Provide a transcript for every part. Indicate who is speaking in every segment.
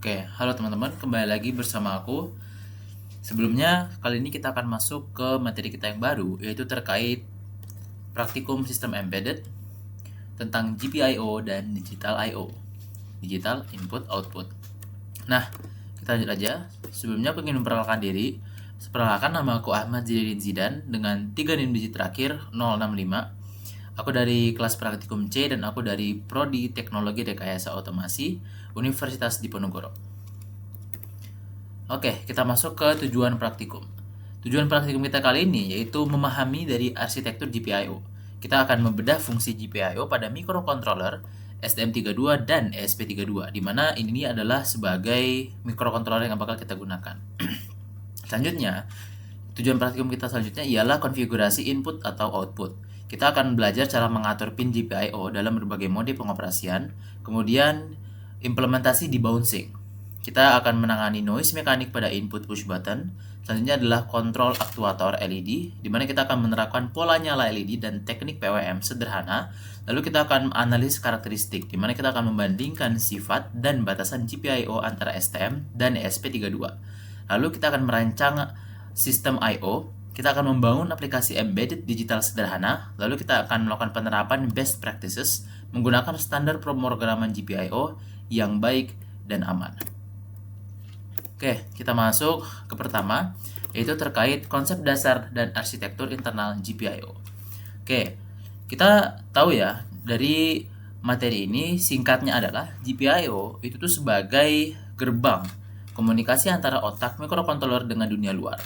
Speaker 1: Oke, halo teman-teman, kembali lagi bersama aku. Sebelumnya, kali ini kita akan masuk ke materi kita yang baru, yaitu terkait praktikum sistem embedded tentang GPIO dan digital I/O, digital input output. Nah, kita lanjut aja. Sebelumnya aku ingin memperkenalkan diri. Perkenalkan, nama aku Ahmad Zidin Zidan dengan 3 NIM digit terakhir 065. Aku dari kelas praktikum C dan aku dari Prodi Teknologi Rekayasa Otomasi Universitas Diponegoro. Oke, kita masuk ke tujuan praktikum. Tujuan praktikum kita kali ini yaitu memahami dari arsitektur GPIO. Kita akan membedah fungsi GPIO pada microcontroller STM32 dan ESP32, di mana ini adalah sebagai microcontroller yang bakal kita gunakan. Selanjutnya, tujuan praktikum kita selanjutnya ialah konfigurasi input atau output. Kita akan belajar cara mengatur pin GPIO dalam berbagai mode pengoperasian, kemudian implementasi debouncing. Kita akan menangani noise mekanik pada input push button. Selanjutnya adalah kontrol aktuator LED, di mana kita akan menerapkan pola nyala LED dan teknik PWM sederhana. Lalu kita akan analis karakteristik, di mana kita akan membandingkan sifat dan batasan GPIO antara STM dan ESP32. Lalu kita akan merancang sistem I/O. Kita akan membangun aplikasi embedded digital sederhana. Lalu kita akan melakukan penerapan best practices menggunakan standar pemrograman GPIO yang baik dan aman. Oke, kita masuk ke pertama, yaitu terkait konsep dasar dan arsitektur internal GPIO. Oke, kita tahu ya, dari materi ini singkatnya adalah GPIO itu tuh sebagai gerbang komunikasi antara otak microcontroller dengan dunia luar.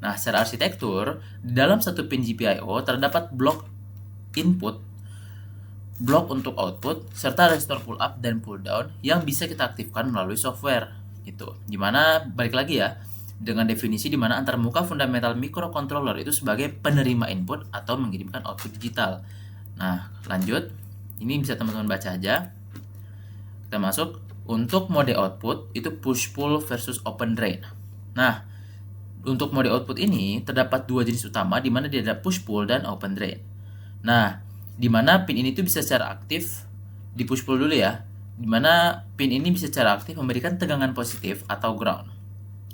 Speaker 1: Nah, secara arsitektur, di dalam satu pin GPIO terdapat blok input, blok untuk output, serta resistor pull up dan pull down yang bisa kita aktifkan melalui software. Gitu. Dimana balik lagi ya, dengan definisi dimana antar muka fundamental microcontroller itu sebagai penerima input atau mengirimkan output digital. Nah, lanjut. Ini bisa teman-teman baca aja. Kita masuk. Untuk mode output itu push pull versus open drain. Nah, untuk mode output ini terdapat dua jenis utama, di mana dia ada push pull dan open drain. Nah, di mana pin ini tuh bisa secara aktif di push pull dulu ya, di mana pin ini bisa secara aktif memberikan tegangan positif atau ground.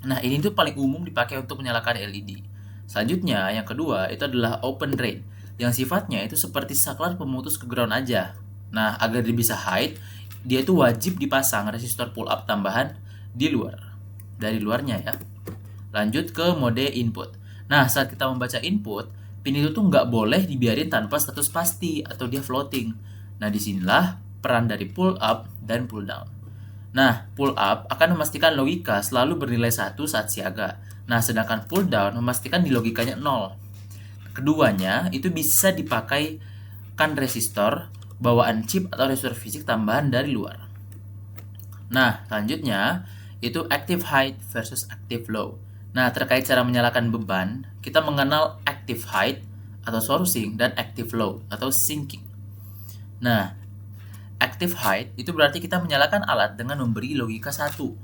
Speaker 1: Nah, ini tuh paling umum dipakai untuk menyalakan LED. Selanjutnya, yang kedua itu adalah open drain, yang sifatnya itu seperti saklar pemutus ke ground aja. Nah, agar dia bisa hide, dia itu wajib dipasang resistor pull up tambahan di luar, dari luarnya ya. Lanjut ke mode input. Nah, saat kita membaca input, pin itu tuh nggak boleh dibiarin tanpa status pasti atau dia floating. Nah, disinilah peran dari pull up dan pull down. Nah, pull up akan memastikan logika selalu bernilai 1 saat siaga. Nah, sedangkan pull down memastikan di logikanya 0. Keduanya itu bisa dipakai kan resistor, bawaan chip atau resistor fisik tambahan dari luar. Nah, selanjutnya itu active high versus active low. Nah, terkait cara menyalakan beban, kita mengenal active high atau sourcing dan active low atau sinking. Nah, active high itu berarti kita menyalakan alat dengan memberi logika 1.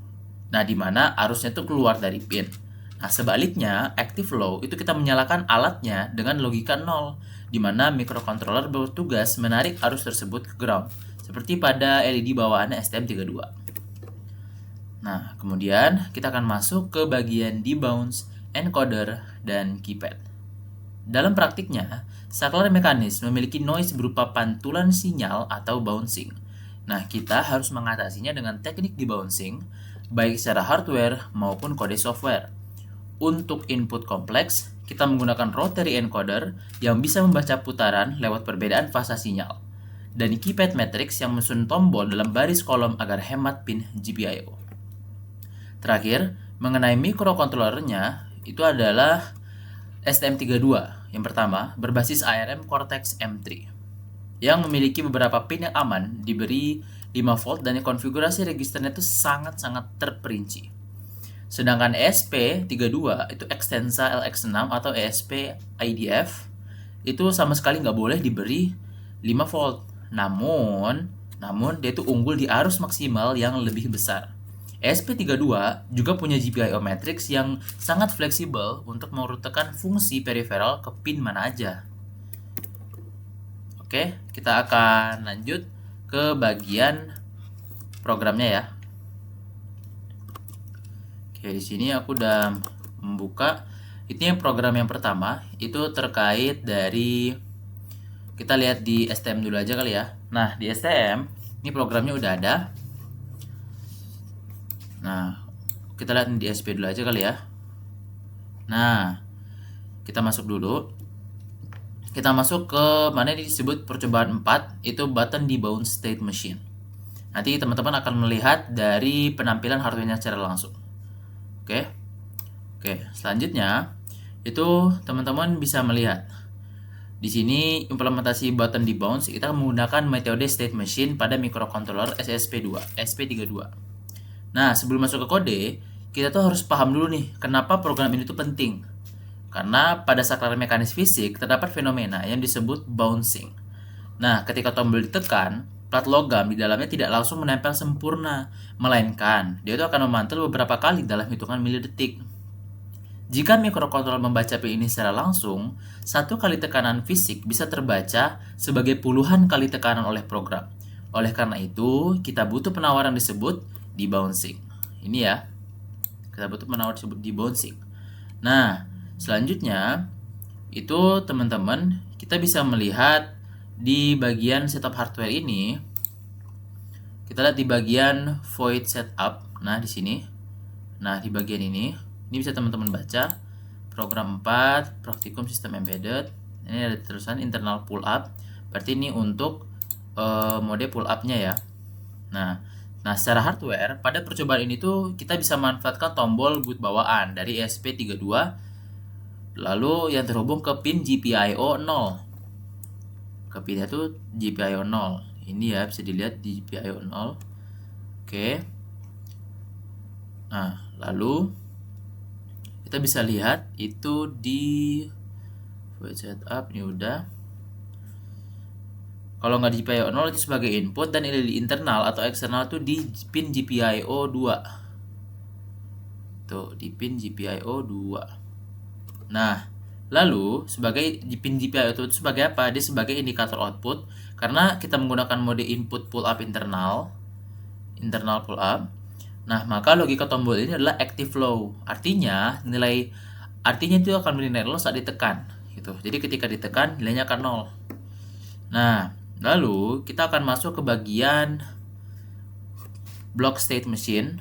Speaker 1: Nah, di mana arusnya itu keluar dari pin. Nah, sebaliknya, active low itu kita menyalakan alatnya dengan logika 0, di mana microcontroller bertugas menarik arus tersebut ke ground, seperti pada LED bawaan STM32. Nah, kemudian kita akan masuk ke bagian debounce, encoder, dan keypad. Dalam praktiknya, saklar mekanis memiliki noise berupa pantulan sinyal atau bouncing. Nah, kita harus mengatasinya dengan teknik debouncing, baik secara hardware maupun kode software. Untuk input kompleks, kita menggunakan rotary encoder yang bisa membaca putaran lewat perbedaan fasa sinyal, dan keypad matrix yang menyusun tombol dalam baris kolom agar hemat pin GPIO. Terakhir, mengenai microcontrollernya, itu adalah STM32. Yang pertama, berbasis ARM Cortex M3 yang memiliki beberapa pin yang aman, diberi 5 volt dan konfigurasi registernya itu sangat-sangat terperinci. Sedangkan ESP32 itu Extensa LX6 atau ESP IDF itu sama sekali nggak boleh diberi 5 volt. Namun dia itu unggul di arus maksimal yang lebih besar. ESP32 juga punya GPIO matrix yang sangat fleksibel untuk merutekan fungsi peripheral ke pin mana aja. Oke, kita akan lanjut ke bagian programnya ya. Oke, di sini aku udah membuka. Ini program yang pertama itu terkait dari, kita lihat di STM dulu aja kali ya. Nah, di STM ini programnya udah ada. Nah, kita lihat di SP dulu aja kali ya. Nah, kita masuk dulu. Kita masuk ke mana ini disebut percobaan 4, itu button debound state machine. Nanti teman-teman akan melihat dari penampilan hardware-nya secara langsung. Oke. Selanjutnya itu teman-teman bisa melihat di sini implementasi button debound kita menggunakan metode state machine pada microcontroller SSP2, SP32. Nah, sebelum masuk ke kode, kita tuh harus paham dulu nih kenapa program ini tuh penting. Karena pada saklar mekanis fisik terdapat fenomena yang disebut bouncing. Nah, ketika tombol ditekan, plat logam di dalamnya tidak langsung menempel sempurna, melainkan dia itu akan memantul beberapa kali dalam hitungan milidetik. Jika mikrokontroler membaca pil ini secara langsung, satu kali tekanan fisik bisa terbaca sebagai puluhan kali tekanan oleh program. Oleh karena itu, kita butuh penawaran disebut debouncing. Ini ya, kita butuh penawaran disebut debouncing. Nah, selanjutnya itu teman-teman kita bisa melihat di bagian setup hardware ini. Kita lihat di bagian void setup. Nah, di sini. Nah, di bagian ini bisa teman-teman baca program 4 praktikum sistem embedded. Ini ada tulisan internal pull up. Berarti ini untuk mode pull up-nya ya. Nah, secara hardware pada percobaan ini tuh kita bisa manfaatkan tombol boot bawaan dari ESP32 lalu yang terhubung ke pin GPIO 0. Ke pinnya tuh GPIO 0. Ini ya bisa dilihat di GPIO 0. Oke. Nah, lalu kita bisa lihat itu di void setup ini udah. Kalau nggak di GPIO 0 itu sebagai input dan LED internal atau eksternal tuh di pin GPIO 2. Tuh, di pin GPIO 2. Nah, lalu sebagai pin GPIO itu sebagai apa? Dia sebagai indikator output karena kita menggunakan mode input pull up internal pull up. Nah, maka logika tombol ini adalah active low. Artinya itu akan bernilai 0 saat ditekan gitu. Jadi ketika ditekan nilainya akan 0. Nah, lalu kita akan masuk ke bagian block state machine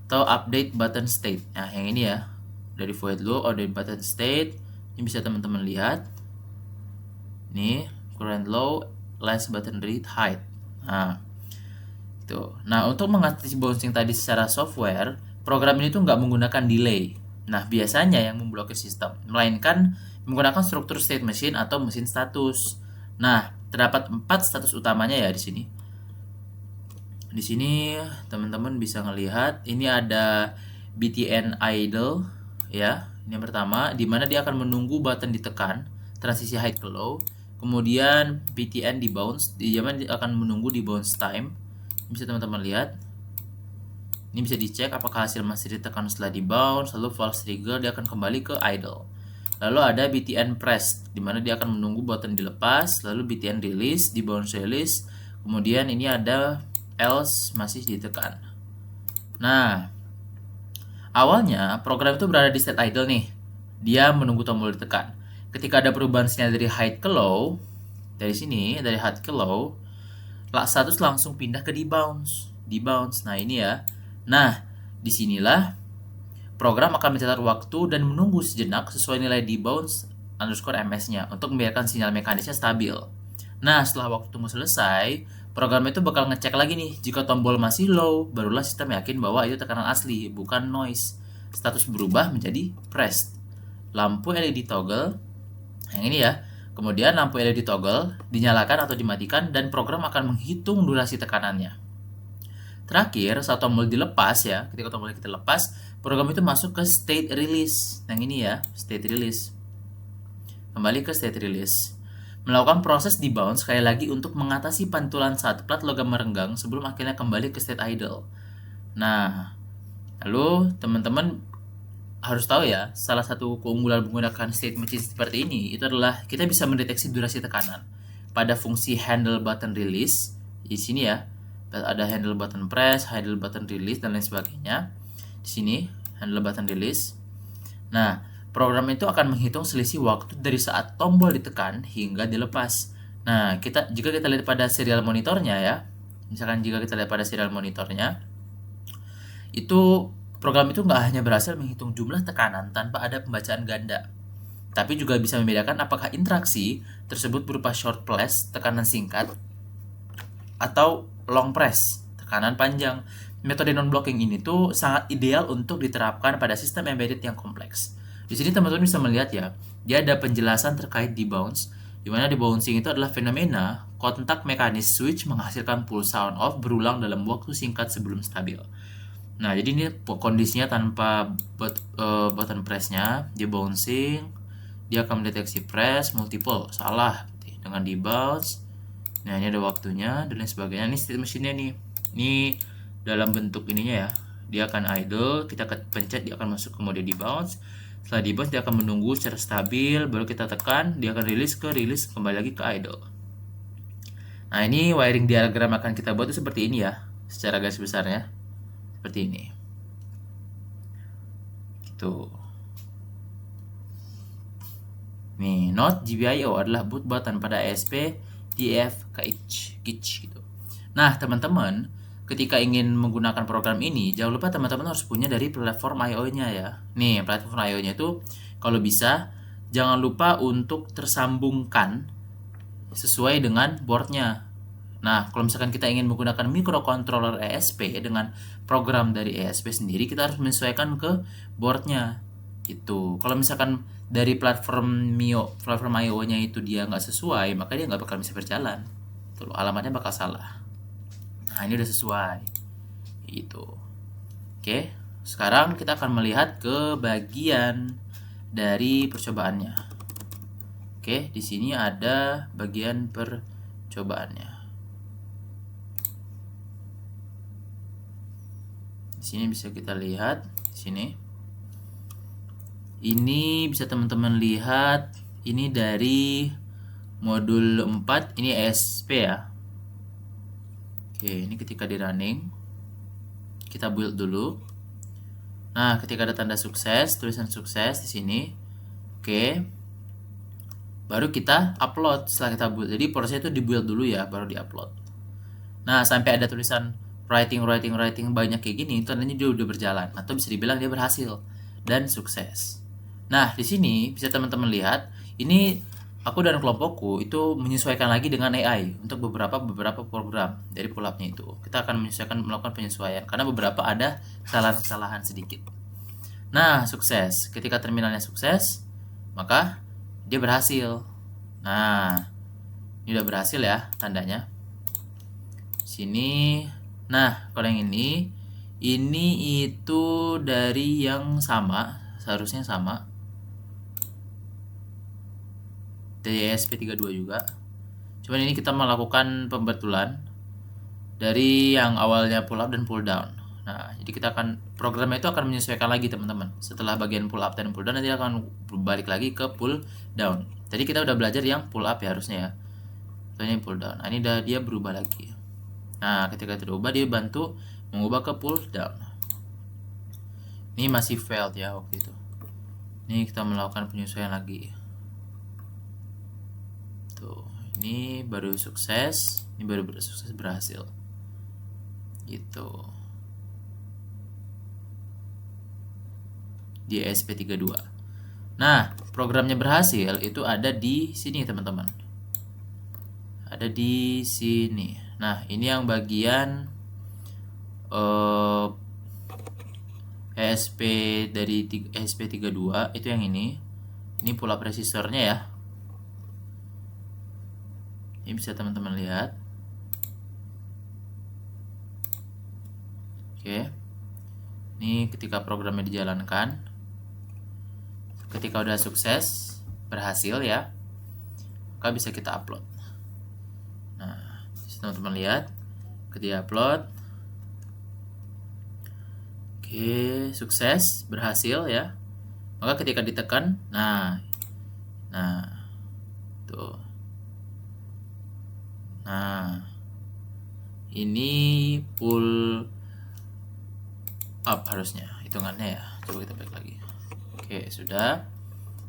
Speaker 1: atau update button state. Nah, yang ini ya. Dari void low update button state. Ini bisa teman-teman lihat. Nih, current low, last button read, height. Nah, itu. Nah, untuk mengatasi bouncing tadi secara software, program ini tuh nggak menggunakan delay. Nah, biasanya yang memblokir sistem, melainkan menggunakan struktur state machine atau mesin status. Nah, terdapat 4 status utamanya ya di sini. Di sini teman-teman bisa ngelihat ini ada BTN idle ya. Ini yang pertama di mana dia akan menunggu button ditekan, transisi high ke low. Kemudian BTN di bounce, di zaman dia akan menunggu di bounce time. Bisa teman-teman lihat. Ini bisa dicek apakah hasil masih ditekan setelah di bounce, lalu false trigger dia akan kembali ke idle. Lalu ada BTN press di mana dia akan menunggu button dilepas, lalu BTN release, di bounce release. Kemudian ini ada else masih ditekan. Nah, awalnya program itu berada di state idle nih. Dia menunggu tombol ditekan. Ketika ada perubahan sinyal dari high ke low, dari sini dari high ke low, status langsung pindah ke debounce. Nah, ini ya. Nah, disinilah program akan mencatat waktu dan menunggu sejenak sesuai nilai debounce underscore ms-nya untuk membiarkan sinyal mekanisnya stabil. Nah, setelah waktu tunggu selesai, program itu bakal ngecek lagi nih. Jika tombol masih low, barulah sistem yakin bahwa itu tekanan asli, bukan noise. Status berubah menjadi pressed. Lampu LED toggle, yang ini ya. Kemudian lampu LED toggle dinyalakan atau dimatikan dan program akan menghitung durasi tekanannya. Terakhir, saat tombol dilepas ya, ketika tombol kita lepas, program itu masuk ke state release. Yang ini ya, state release. Kembali ke state release. Melakukan proses debounce sekali lagi untuk mengatasi pantulan saat plat logam merenggang sebelum akhirnya kembali ke state idle. Nah, lalu teman-teman harus tahu ya, salah satu keunggulan menggunakan state machine seperti ini itu adalah kita bisa mendeteksi durasi tekanan pada fungsi handle button release di sini ya. ada handle button press, handle button release dan lain sebagainya. Di sini handle button release. Nah, program itu akan menghitung selisih waktu dari saat tombol ditekan hingga dilepas. Nah, jika kita lihat pada serial monitornya ya, misalkan jika kita lihat pada serial monitornya, itu program itu nggak hanya berhasil menghitung jumlah tekanan tanpa ada pembacaan ganda, tapi juga bisa membedakan apakah interaksi tersebut berupa short press, tekanan singkat, atau long press, tekanan panjang. Metode non-blocking ini tuh sangat ideal untuk diterapkan pada sistem embedded yang kompleks. Di sini teman-teman bisa melihat ya, dia ada penjelasan terkait debounce, di mana debouncing itu adalah fenomena kontak mekanis switch menghasilkan pulse on off berulang dalam waktu singkat sebelum stabil. Nah, jadi ini kondisinya tanpa button pressnya, debouncing, dia akan mendeteksi press multiple, salah, dengan debounce. Nah, ini ada waktunya dan lain sebagainya. Ini state mesinnya nih. Ini dalam bentuk ininya ya. Dia akan idle, kita pencet dia akan masuk ke mode debounce. Setelah debounce dia akan menunggu secara stabil, baru kita tekan, dia akan release kembali lagi ke idle. Nah, ini wiring diagram akan kita buat itu seperti ini ya, secara garis besarnya. Seperti ini. Gitu. Nih, Node GPIO adalah boot button pada ESP TF Cache gitu. Nah, teman-teman, ketika ingin menggunakan program ini, jangan lupa teman-teman harus punya dari platform I/O-nya ya. Nih, platform I/O-nya itu kalau bisa jangan lupa untuk tersambungkan sesuai dengan boardnya. Nah, kalau misalkan kita ingin menggunakan microcontroller ESP dengan program dari ESP sendiri, kita harus menyesuaikan ke boardnya. Gitu. Kalau misalkan dari platform I/O-nya itu dia nggak sesuai, maka dia nggak bakal bisa berjalan. Tuh, alamatnya bakal salah. Nah, ini udah sesuai. Gitu. Oke, sekarang kita akan melihat ke bagian dari percobaannya. Oke, di sini ada bagian percobaannya. Di sini bisa kita lihat, di sini. Ini bisa teman-teman lihat, ini dari modul 4, ini ESP ya. Oke, ini ketika di running, kita build dulu. Nah, ketika ada tanda sukses, tulisan sukses di sini, oke, baru kita upload setelah kita build. Jadi prosesnya itu di build dulu ya, baru di upload. Nah, sampai ada tulisan writing banyak kayak gini, itu tandanya dia udah berjalan, atau bisa dibilang dia berhasil dan sukses. Nah, di sini bisa teman-teman lihat, ini aku dan kelompokku itu menyesuaikan lagi dengan AI untuk beberapa program dari pull-up-nya itu. Kita akan melakukan penyesuaian karena beberapa ada kesalahan-kesalahan sedikit. Nah, sukses. Ketika terminalnya sukses, maka dia berhasil. Nah, ini udah berhasil ya tandanya. Sini. Nah, kalau yang ini itu dari yang sama, seharusnya sama. Dari ESP32 juga. Cuman ini kita melakukan pembetulan dari yang awalnya pull up dan pull down. Nah, jadi kita akan programnya itu akan menyesuaikan lagi teman-teman. Setelah bagian pull up dan pull down nanti akan balik lagi ke pull down. Tadi kita udah belajar yang pull up ya harusnya ya. Ini pull down. Nah, ini dia berubah lagi. Nah, ketika itu berubah dia bantu mengubah ke pull down. Ini masih failed ya waktu itu. Ini kita melakukan penyesuaian lagi. Tuh, ini baru sukses, ini baru sukses berhasil. Gitu. Di ESP32. Nah, programnya berhasil itu ada di sini teman-teman. Ada di sini. Nah, ini yang bagian ESP dari ESP32 itu yang ini. Ini pull up resistornya ya. Ini bisa teman-teman lihat. Oke. Ini ketika programnya dijalankan. Ketika udah sukses, berhasil ya, maka bisa kita upload. Nah, teman-teman lihat, ketika upload, oke, sukses, berhasil ya. Maka ketika ditekan, nah, tuh. Nah, Ini pull up harusnya hitungannya ya. Coba kita balik lagi. Oke, sudah.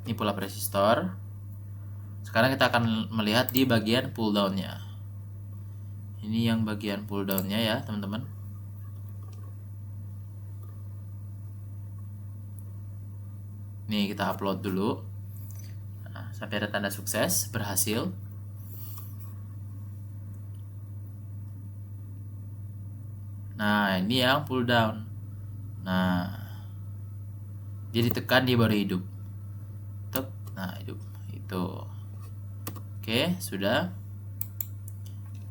Speaker 1: Ini pull up resistor. Sekarang kita akan melihat di bagian pull down-nya. Ini yang bagian pull down-nya ya, teman-teman. Nih, kita upload dulu. Nah, sampai ada tanda sukses, berhasil. Nah, ini yang pull down. Nah, dia ditekan, dia baru hidup. Tuk, nah hidup. Itu. Oke, sudah.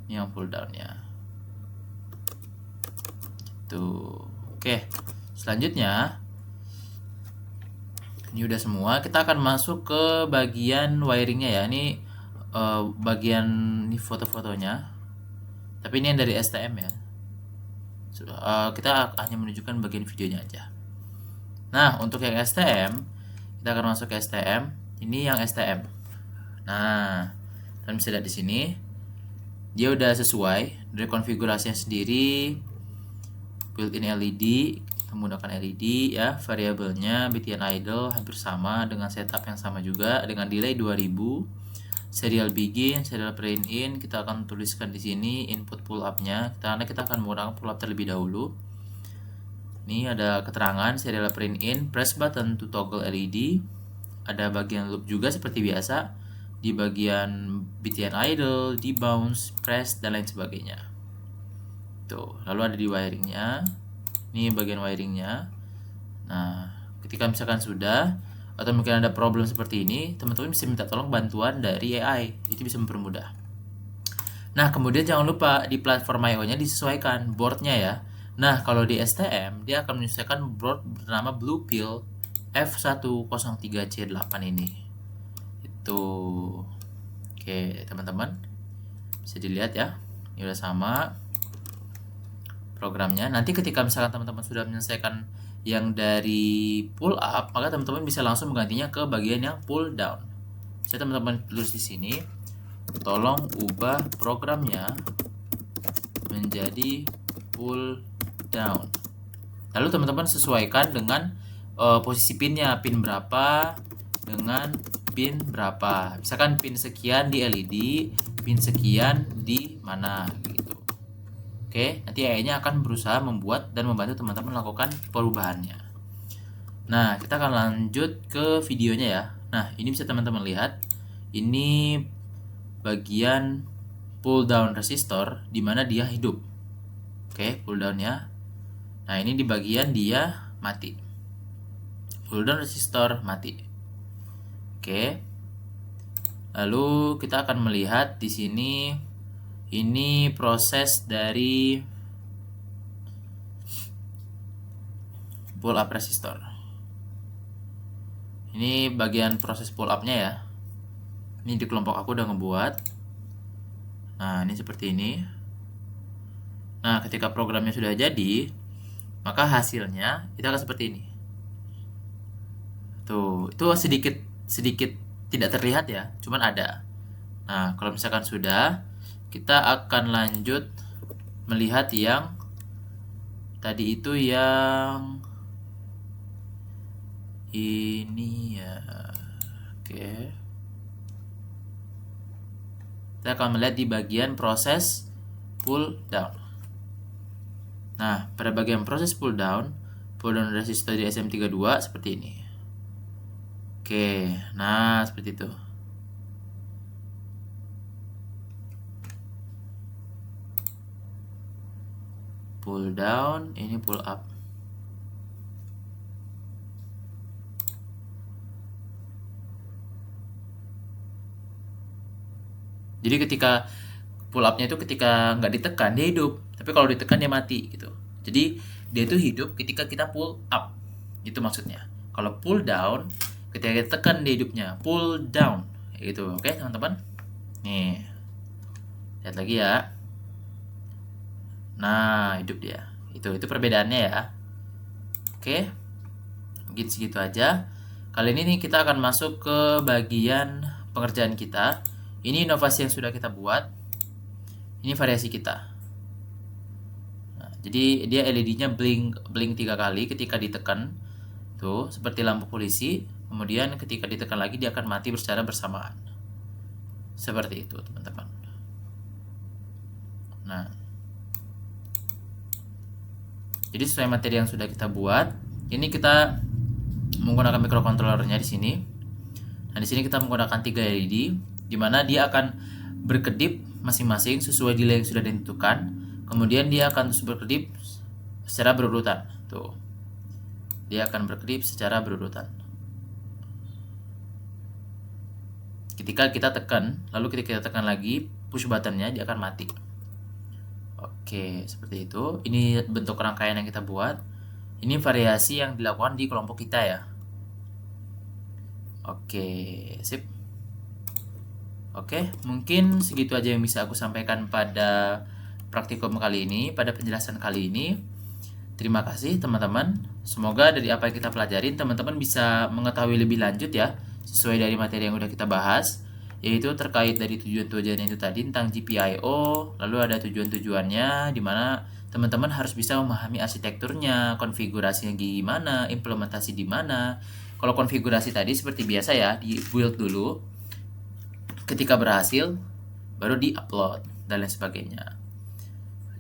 Speaker 1: Ini yang pull down-nya. Tuh. Oke. Selanjutnya, ini udah semua. Kita akan masuk ke bagian wiringnya ya. Ini bagian ini foto-fotonya. Tapi ini yang dari STM ya. Kita hanya menunjukkan bagian videonya aja. Nah, untuk yang STM, kita akan masuk ke STM. Ini yang STM. Nah, kalian bisa lihat di sini. Dia udah sesuai dari konfigurasinya sendiri. Built-in LED, menggunakan LED ya. Variabelnya BTN idle hampir sama dengan setup yang sama juga dengan delay 2000. Serial begin, serial print in, kita akan tuliskan di sini input pull up-nya karena kita akan menggunakan pull up terlebih dahulu. Ini ada keterangan serial print in, press button to toggle LED. Ada bagian loop juga seperti biasa di bagian BTN idle, debounce, press dan lain sebagainya. Tuh, lalu ada di wiringnya. Ini bagian wiringnya. Nah, ketika misalkan sudah atau mungkin ada problem seperti ini, teman-teman bisa minta tolong bantuan dari AI. Itu bisa mempermudah. Nah, kemudian jangan lupa di platform I/O-nya disesuaikan boardnya ya. Nah, kalau di STM, dia akan menyesuaikan board bernama Bluepill F103C8 ini. Itu. Oke, teman-teman. Bisa dilihat ya. Ini udah sama programnya. Nanti ketika misalkan teman-teman sudah menyelesaikan yang dari pull up, maka teman-teman bisa langsung menggantinya ke bagian yang pull down. Saya teman-teman tulis di sini, tolong ubah programnya menjadi pull down. Lalu teman-teman sesuaikan dengan posisi pinnya, pin berapa dengan pin berapa. Misalkan pin sekian di LED, pin sekian di mana gitu. Oke, nanti AI-nya akan berusaha membuat dan membantu teman-teman melakukan perubahannya. Nah, kita akan lanjut ke videonya ya. Nah, ini bisa teman-teman lihat. Ini bagian pull down resistor di mana dia hidup. Oke, pull down-nya. Nah, ini di bagian dia mati. Pull down resistor mati. Oke. Lalu kita akan melihat di sini. Ini proses dari pull up resistor. Ini bagian proses pull up-nya ya. Ini di kelompok aku udah ngebuat. Nah, ini seperti ini. Nah, ketika programnya sudah jadi, maka hasilnya itu akan seperti ini. Tuh, itu sedikit tidak terlihat ya, cuman ada. Nah, kalau misalkan sudah, kita akan lanjut melihat yang tadi itu yang ini ya. Oke. Kita akan melihat di bagian proses pull down. Nah, pada bagian proses pull down resistor di SM32 seperti ini. Oke, nah seperti itu. Pull down, ini pull up. Jadi ketika pull up-nya itu ketika nggak ditekan dia hidup, tapi kalau ditekan dia mati gitu. Jadi dia itu hidup ketika kita pull up, itu maksudnya. Kalau pull down, ketika kita tekan dia hidupnya. Pull down, gitu. Oke teman-teman. Nih, lihat lagi ya. Nah, hidup dia. Itu perbedaannya ya. Oke. Mungkin segitu aja. Kali ini nih kita akan masuk ke bagian pengerjaan kita. Ini inovasi yang sudah kita buat. Ini variasi kita. Jadi dia LED-nya blink 3 kali ketika ditekan. Tuh, seperti lampu polisi. Kemudian ketika ditekan lagi dia akan mati secara bersamaan. Seperti itu, teman-teman. Nah, jadi sesuai materi yang sudah kita buat, ini kita menggunakan microcontrollernya di sini. Nah, di sini kita menggunakan 3 LED, di mana dia akan berkedip masing-masing sesuai delay yang sudah ditentukan. Kemudian dia akan terus berkedip secara berurutan. Tuh. Dia akan berkedip secara berurutan. Ketika kita tekan, lalu ketika kita tekan lagi push buttonnya, dia akan mati. Oke, seperti itu. Ini bentuk rangkaian yang kita buat. Ini variasi yang dilakukan di kelompok kita ya. Oke, sip. Oke, mungkin segitu aja yang bisa aku sampaikan pada praktikum kali ini, pada penjelasan kali ini. Terima kasih teman-teman. Semoga dari apa yang kita pelajarin, teman-teman bisa mengetahui lebih lanjut ya, sesuai dari materi yang udah kita bahas, yaitu terkait dari tujuan-tujuan itu tadi tentang GPIO, lalu ada tujuan-tujuannya, di mana teman-teman harus bisa memahami arsitekturnya, konfigurasinya gimana, implementasi di mana. Kalau konfigurasi tadi seperti biasa ya, di build dulu, ketika berhasil baru di-upload dan lain sebagainya.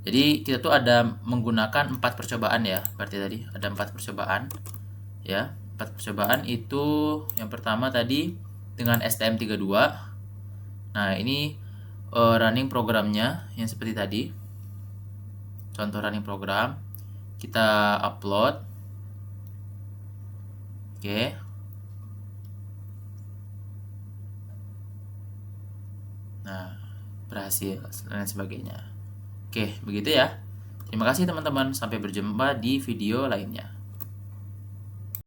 Speaker 1: Jadi kita tuh ada menggunakan 4 percobaan ya, berarti tadi ada 4 percobaan ya. 4 percobaan itu yang pertama tadi dengan STM32. Nah, ini running programnya yang seperti tadi. Contoh running program. Kita upload. Oke. Nah, berhasil dan lain sebagainya. Oke, begitu ya. Terima kasih teman-teman. Sampai berjumpa di video lainnya.